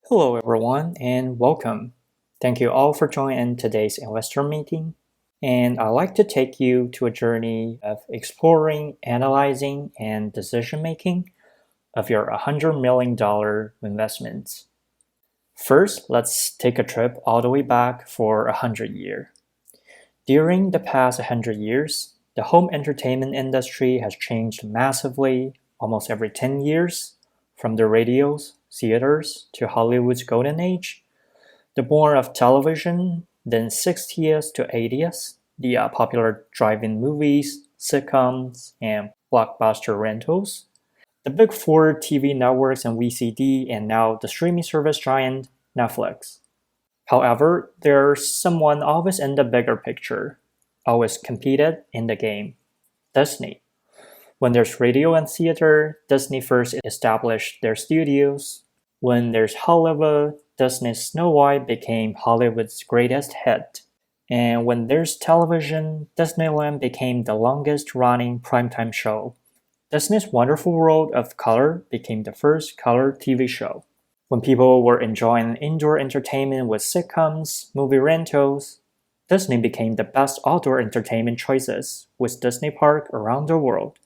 Hello, everyone, and welcome. Thank you all for joining today's investor meeting. And I'd like to take you to a journey of exploring, analyzing, and decision making of your $100 million investments. First, let's take a trip all the way back for 100 years. During the past 100 years, the home entertainment industry has changed massively almost every 10 years, from the radios, theaters, to Hollywood's golden age. The born of television, then 60s to 80s, the popular drive-in movies, sitcoms, and blockbuster rentals, the big four TV networks and VCD, and now the streaming service giant Netflix. However, there's someone always in the bigger picture, always competed in the game: Disney. When there's radio and theater, Disney first established their studios. When there's Hollywood, Disney's Snow White became Hollywood's greatest hit. And when there's television, Disneyland became the longest running primetime show. Disney's Wonderful World of Color became the first color TV show. When people were enjoying indoor entertainment with sitcoms, movie rentals, Disney became the best outdoor entertainment choices with Disney Park around the world,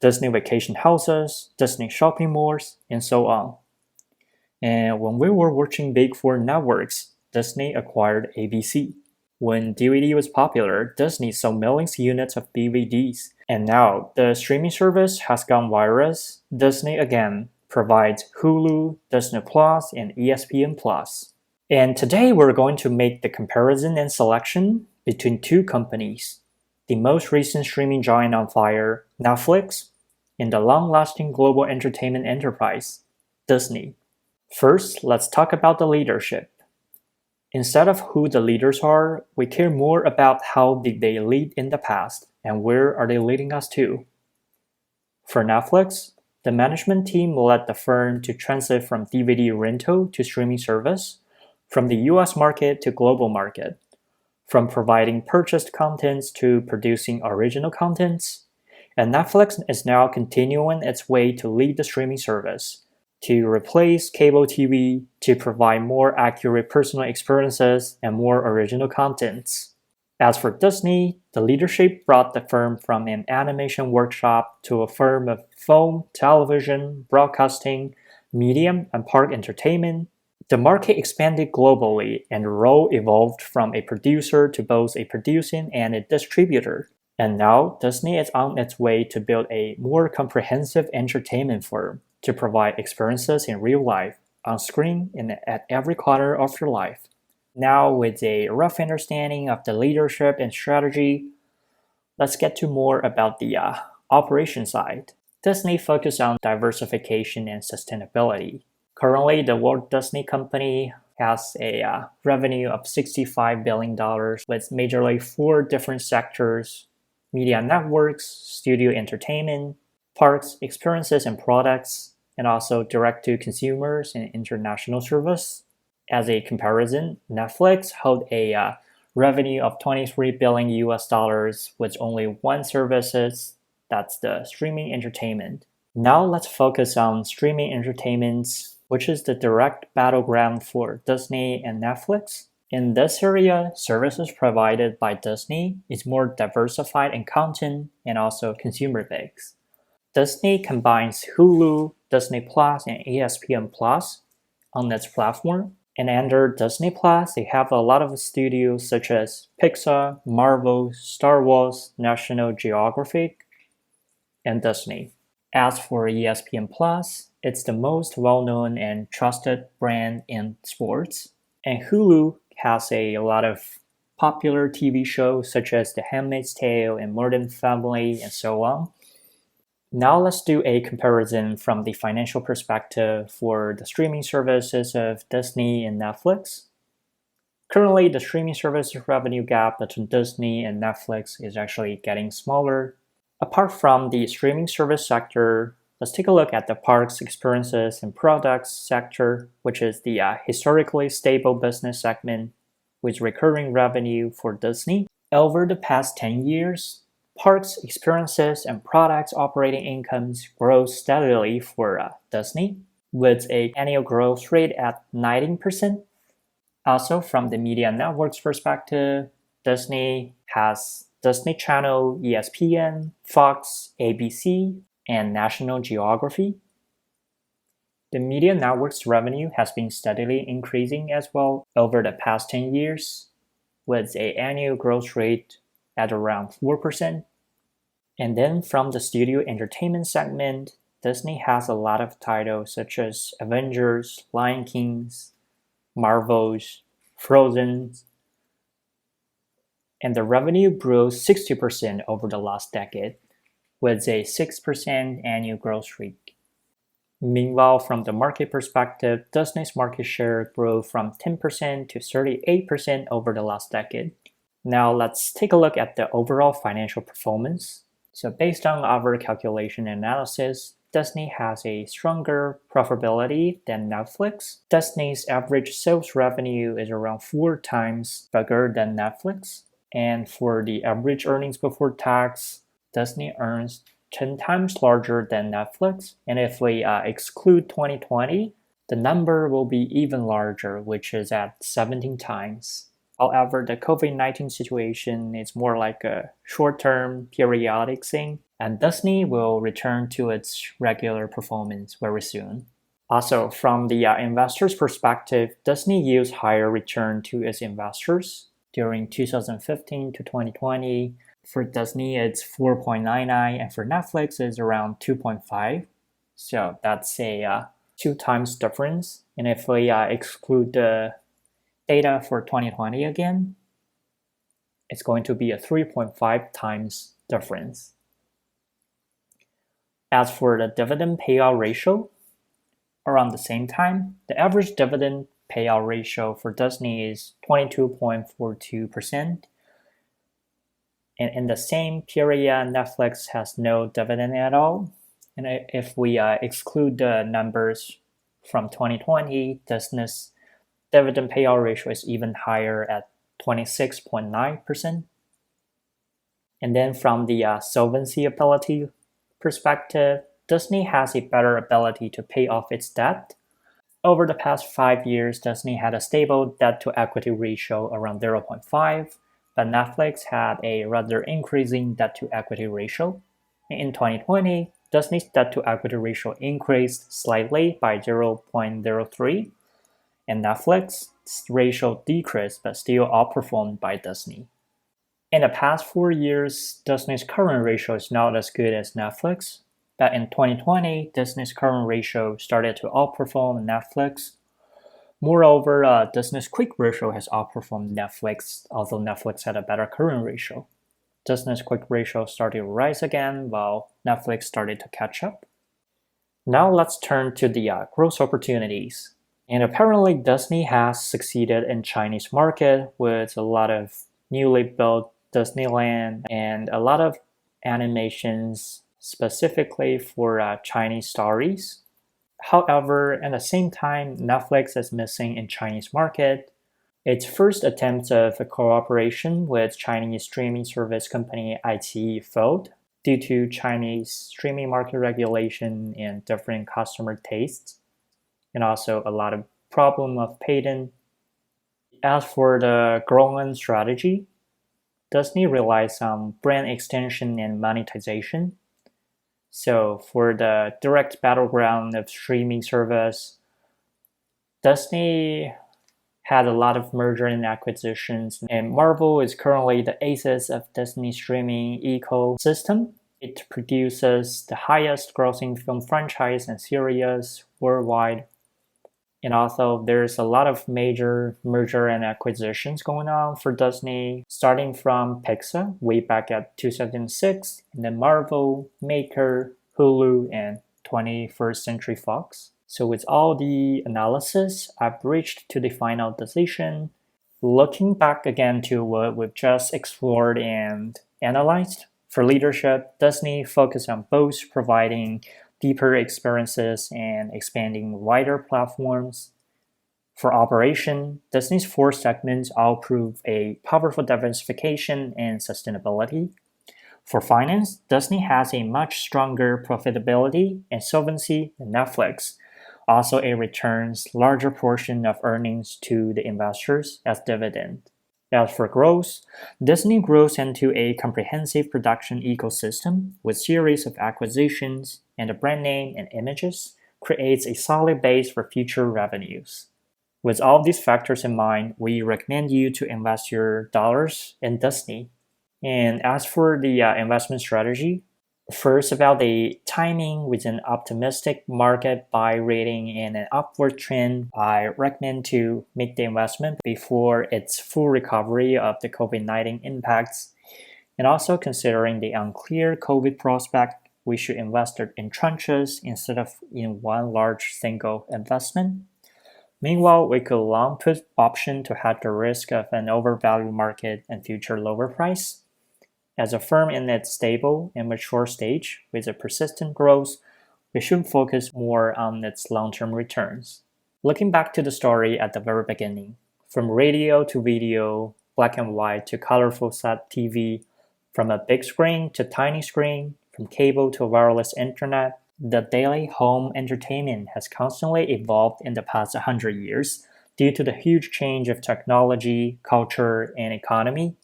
Disney vacation houses, Disney shopping malls, and so on. And when we were watching Big Four networks, Disney acquired ABC. When DVD was popular, Disney sold millions of units of DVDs. And now the streaming service has gone viral. Disney again provides Hulu, Disney Plus, and ESPN Plus. And today we're going to make the comparison and selection between two companies: the most recent streaming giant on fire, Netflix, and the long-lasting global entertainment enterprise, Disney. First, let's talk about the leadership. Instead of who the leaders are, we care more about how did they lead in the past and where are they leading us to. For Netflix, the management team led the firm to transit from DVD rental to streaming service, from the US market to global market, from providing purchased contents to producing original contents. And Netflix is now continuing its way to lead the streaming service, to replace cable TV, to provide more accurate personal experiences and more original contents. As for Disney, the leadership brought the firm from an animation workshop to a firm of film, television, broadcasting, media, and park entertainment. The market expanded globally, and the role evolved from a producer to both a producing and a distributor. And now Disney is on its way to build a more comprehensive entertainment firm to provide experiences in real life, on screen, and at every corner of your life. Now, with a rough understanding of the leadership and strategy, let's get to more about the operation side. Disney focused on diversification and sustainability. Currently, the Walt Disney Company has a revenue of $65 billion with majorly four different sectors: media networks, studio entertainment, parks, experiences and products, and also direct to consumers and international service. As a comparison, Netflix held a revenue of 23 billion US dollars with only one services, that's the streaming entertainment. Now let's focus on streaming entertainments, which is the direct battleground for Disney and Netflix. In this area, services provided by Disney is more diversified in content and also consumer base. Disney combines Hulu, Disney Plus, and ESPN Plus on its platform. And under Disney Plus, they have a lot of studios such as Pixar, Marvel, Star Wars, National Geographic, and Disney. As for ESPN Plus, it's the most well-known and trusted brand in sports. And Hulu has a lot of popular TV shows such as The Handmaid's Tale and Modern Family and so on. Now let's do a comparison from the financial perspective for the streaming services of Disney and Netflix. Currently, the streaming services revenue gap between Disney and Netflix is actually getting smaller. Apart from the streaming service sector, let's take a look at the parks, experiences, and products sector, which is the historically stable business segment with recurring revenue for Disney. Over the past 10 years, parks, experiences, and products operating incomes grow steadily for Disney. with an annual growth rate at 19%. Also, from the media networks perspective, Disney has Disney Channel, ESPN, Fox, ABC, and National Geography. The media network's revenue has been steadily increasing as well over the past 10 years, with an annual growth rate at around 4%. And then from the studio entertainment segment, Disney has a lot of titles such as Avengers, Lion Kings, Marvel's, Frozen, and the revenue grew 60% over the last decade, with a 6% annual growth rate. Meanwhile, from the market perspective, Disney's market share grew from 10% to 38% over the last decade. Now let's take a look at the overall financial performance. So based on our calculation and analysis, Disney has a stronger profitability than Netflix. Disney's average sales revenue is around 4 times bigger than Netflix. And for the average earnings before tax, Disney earns 10 times larger than Netflix. And if we exclude 2020, the number will be even larger, which is at 17 times. However, the COVID-19 situation is more like a short-term periodic thing, and Disney will return to its regular performance very soon. Also, from the investor's perspective, Disney yields higher return to its investors. During 2015 to 2020, for Disney, it's 4.99, and for Netflix, it's around 2.5. So that's a 2 times difference. And if we exclude the data for 2020 again, it's going to be a 3.5 times difference. As for the dividend payout ratio, around the same time, the average dividend payout ratio for Disney is 22.42%. And in the same period, Netflix has no dividend at all. And if we exclude the numbers from 2020, Disney's dividend payout ratio is even higher at 26.9%. And then from the solvency ability perspective, Disney has a better ability to pay off its debt. Over the past 5 years, Disney had a stable debt-to-equity ratio around 0.5, but Netflix had a rather increasing debt-to-equity ratio. In 2020, Disney's debt-to-equity ratio increased slightly by 0.03, and Netflix's ratio decreased but still outperformed by Disney. In the past 4 years, Disney's current ratio is not as good as Netflix, but in 2020, Disney's current ratio started to outperform Netflix. Moreover, Disney's quick ratio has outperformed Netflix, although Netflix had a better current ratio. Disney's quick ratio started to rise again, while Netflix started to catch up. Now let's turn to the growth opportunities. And apparently Disney has succeeded in Chinese market with a lot of newly built Disneyland and a lot of animations specifically for Chinese stories. However, at the same time, Netflix is missing in Chinese market. Its first attempt of a cooperation with Chinese streaming service company iQIYI failed due to Chinese streaming market regulation and different customer tastes, and also a lot of problem of patent. As for the growing strategy, Disney relies on brand extension and monetization. So for the direct battleground of streaming service, Disney had a lot of merger and acquisitions, and Marvel is currently the aces of Disney streaming ecosystem. It produces the highest grossing film franchise and series worldwide. And also, there's a lot of major merger and acquisitions going on for Disney, starting from Pixar way back at 2006, and then Marvel, Maker, Hulu, and 21st Century Fox. So with all the analysis, I've reached to the final decision. Looking back again to what we've just explored and analyzed, for leadership, Disney focused on both providing deeper experiences and expanding wider platforms. For operation, Disney's 4 segments all prove a powerful diversification and sustainability. For finance, Disney has a much stronger profitability and solvency than Netflix, Also, it returns larger portion of earnings to the investors as dividend. As for growth, Disney grows into a comprehensive production ecosystem with series of acquisitions, and the brand name and images creates a solid base for future revenues. With all these factors in mind, we recommend you to invest your dollars in Disney. And as for the investment strategy, first, about the timing with an optimistic market buy rating and an upward trend, I recommend to make the investment before its full recovery of the COVID-19 impacts. And also considering the unclear COVID prospect, we should invest in tranches instead of in one large single investment. Meanwhile, we could long put option to hedge the risk of an overvalued market and future lower price. As a firm in its stable and mature stage with a persistent growth, we should focus more on its long-term returns. Looking back to the story at the very beginning, from radio to video, black and white to colorful set TV, from a big screen to tiny screen, from cable to wireless internet, the daily home entertainment has constantly evolved in the past 100 years due to the huge change of technology, culture, and economy.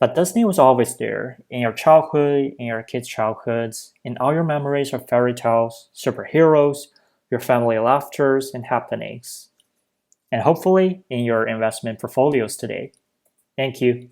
But Disney was always there, in your childhood, in your kids' childhoods, in all your memories of fairy tales, superheroes, your family laughters and happenings, and hopefully in your investment portfolios today. Thank you.